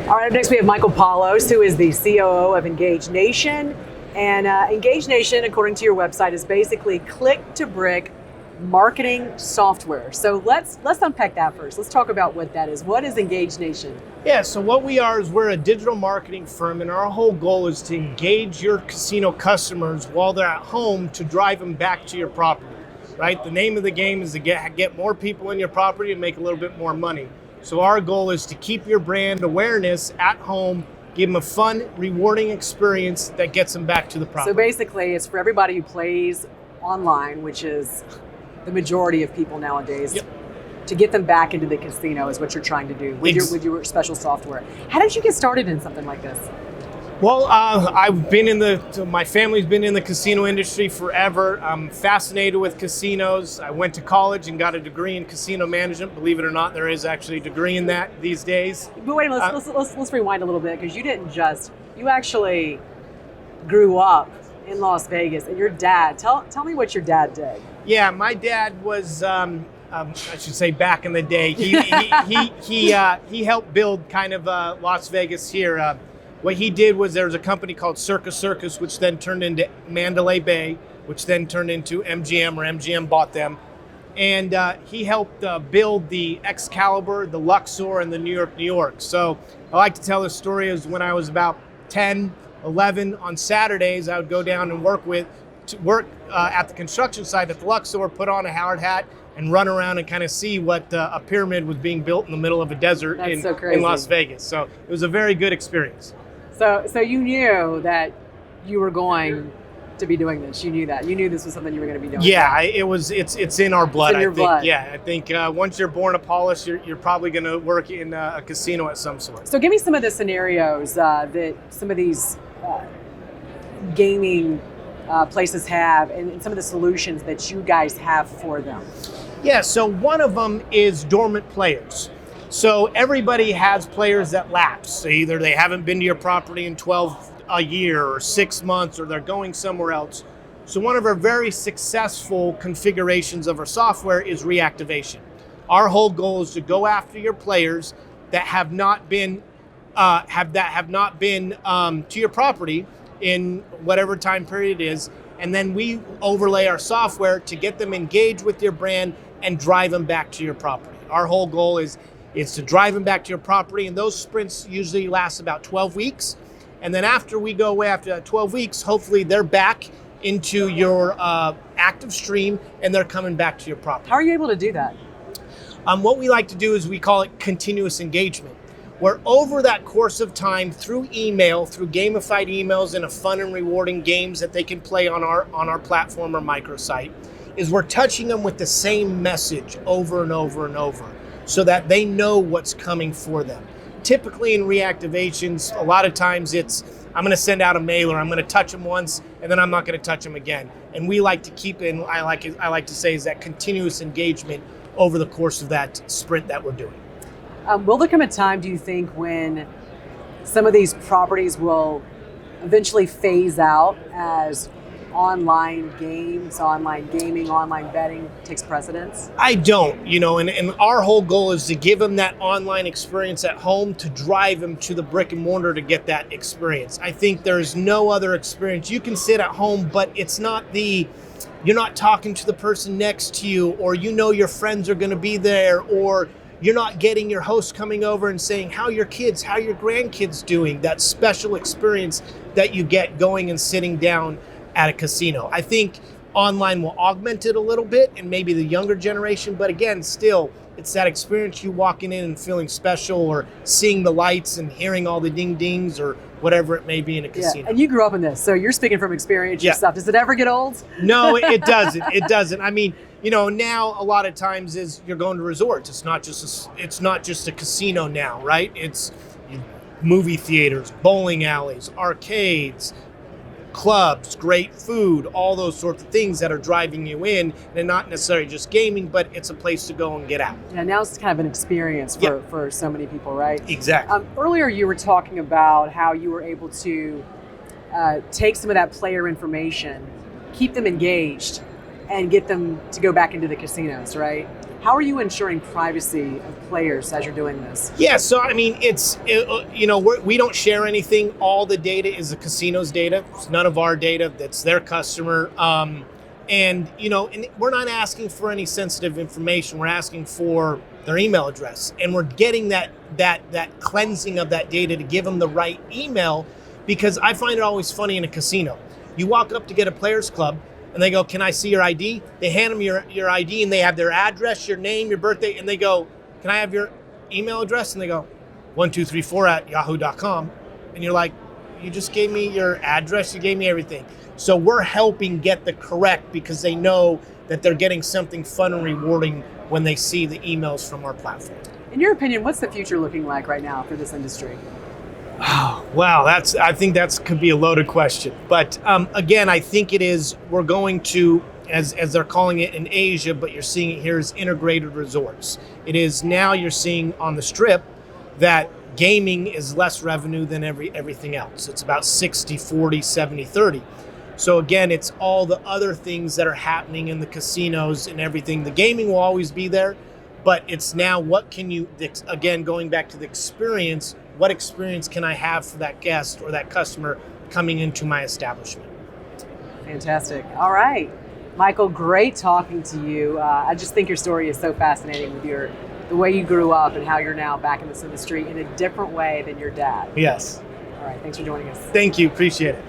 All right, up next we have Michael Paulos, who is the COO of Engage Nation. And Engage Nation, according to your website, is basically click-to-brick marketing software. So let's unpack that first. Let's talk about what that is. What is Engage Nation? Yeah, so what we are is we're a digital marketing firm, and our whole goal is to engage your casino customers while they're at home to drive them back to your property, right? The name of the game is to get more people in your property and make a little bit more money. So our goal is to keep your brand awareness at home, give them a fun, rewarding experience that gets them back to the property. So basically, it's for everybody who plays online, which is the majority of people nowadays. Yep. To get them back into the casino is what you're trying to do with your special software. How did you get started in something like this? Well, my family's been in the casino industry forever. I'm fascinated with casinos. I went to college and got a degree in casino management. Believe it or not, there is actually a degree in that these days. But wait a minute, let's rewind a little bit, because you actually grew up in Las Vegas, and your dad, tell me what your dad did. Yeah, my dad was, I should say back in the day, he helped build kind of Las Vegas here. What he did was there was a company called Circus, which then turned into Mandalay Bay, which then turned into MGM, or MGM bought them. And he helped build the Excalibur, the Luxor, and the New York. So I like to tell the story is when I was about 10, 11, on Saturdays, I would go down and work at the construction site at the Luxor, put on a hard hat, and run around and kind of see what a pyramid was being built in the middle of a desert in Las Vegas. So it was a very good experience. So you knew that you were going to be doing this. You knew that. You knew this was something you were going to be doing. Yeah, it's in our blood. It's in your blood. Yeah, I think once you're born a Paulos, you're probably going to work in a casino at some sort. So give me some of the scenarios that some of these gaming places have, and some of the solutions that you guys have for them. Yeah, so one of them is dormant players. So everybody has players that lapse. So either they haven't been to your property in a year or 6 months, or they're going somewhere else. So one of our very successful configurations of our software is reactivation. Our whole goal is to go after your players that have not been to your property in whatever time period it is, and then we overlay our software to get them engaged with your brand and drive them back to your property. Our whole goal is to drive them back to your property, and those sprints usually last about 12 weeks. And then after we go away after that 12 weeks, hopefully they're back into your active stream and they're coming back to your property. How are you able to do that? What we like to do is we call it continuous engagement, where over that course of time, through email, through gamified emails and a fun and rewarding games that they can play on our platform or microsite, is we're touching them with the same message over and over and over, so that they know what's coming for them. Typically in reactivations, a lot of times it's, I'm going to send out a mailer, I'm going to touch them once, and then I'm not going to touch them again. And we like to keep it, I like to say, is that continuous engagement over the course of that sprint that we're doing. Will there come a time, do you think, when some of these properties will eventually phase out as online games, online gaming, online betting takes precedence? I don't, and our whole goal is to give them that online experience at home, to drive them to the brick and mortar to get that experience. I think there's no other experience. You can sit at home, but it's not you're not talking to the person next to you, or your friends are going to be there, or you're not getting your host coming over and saying, how your grandkids doing? That special experience that you get going and sitting down at a casino. I think online will augment it a little bit, and maybe the younger generation, but again, still, it's that experience, you walking in and feeling special, or seeing the lights and hearing all the ding dings, or whatever it may be in a casino. Yeah, and you grew up in this, so you're speaking from experience yourself. Does it ever get old? No, it doesn't. It doesn't. I mean, now a lot of times is you're going to resorts. It's not just a casino now, right? It's movie theaters, bowling alleys, arcades, clubs, great food, all those sorts of things that are driving you in, and not necessarily just gaming, but it's a place to go and get out. Yeah, now it's kind of an experience for so many people, right? Exactly. Earlier you were talking about how you were able to take some of that player information, keep them engaged, and get them to go back into the casinos, right? How are you ensuring privacy of players as you're doing this? Yeah, so I mean, we don't share anything. All the data is the casino's data. It's none of our data. That's their customer. And we're not asking for any sensitive information. We're asking for their email address, and we're getting that cleansing of that data to give them the right email. Because I find it always funny in a casino. You walk up to get a players club, and they go, "Can I see your ID?" They hand them your ID, and they have their address, your name, your birthday, and they go, "Can I have your email address?" And they go, 1234@yahoo.com. And you're like, "You just gave me your address, you gave me everything." So we're helping get the correct, because they know that they're getting something fun and rewarding when they see the emails from our platform. In your opinion, what's the future looking like right now for this industry? Oh, wow, I think that could be a loaded question. But again, I think we're going to, as they're calling it in Asia, but you're seeing it here as integrated resorts. It is now you're seeing on the Strip that gaming is less revenue than everything else. It's about 60-40, 70-30. So again, it's all the other things that are happening in the casinos and everything. The gaming will always be there, but it's now again, going back to the experience, what experience can I have for that guest or that customer coming into my establishment? Fantastic. All right. Michael, great talking to you. I just think your story is so fascinating with the way you grew up and how you're now back in this industry in a different way than your dad. Yes. All right. Thanks for joining us. Thank you. Appreciate it.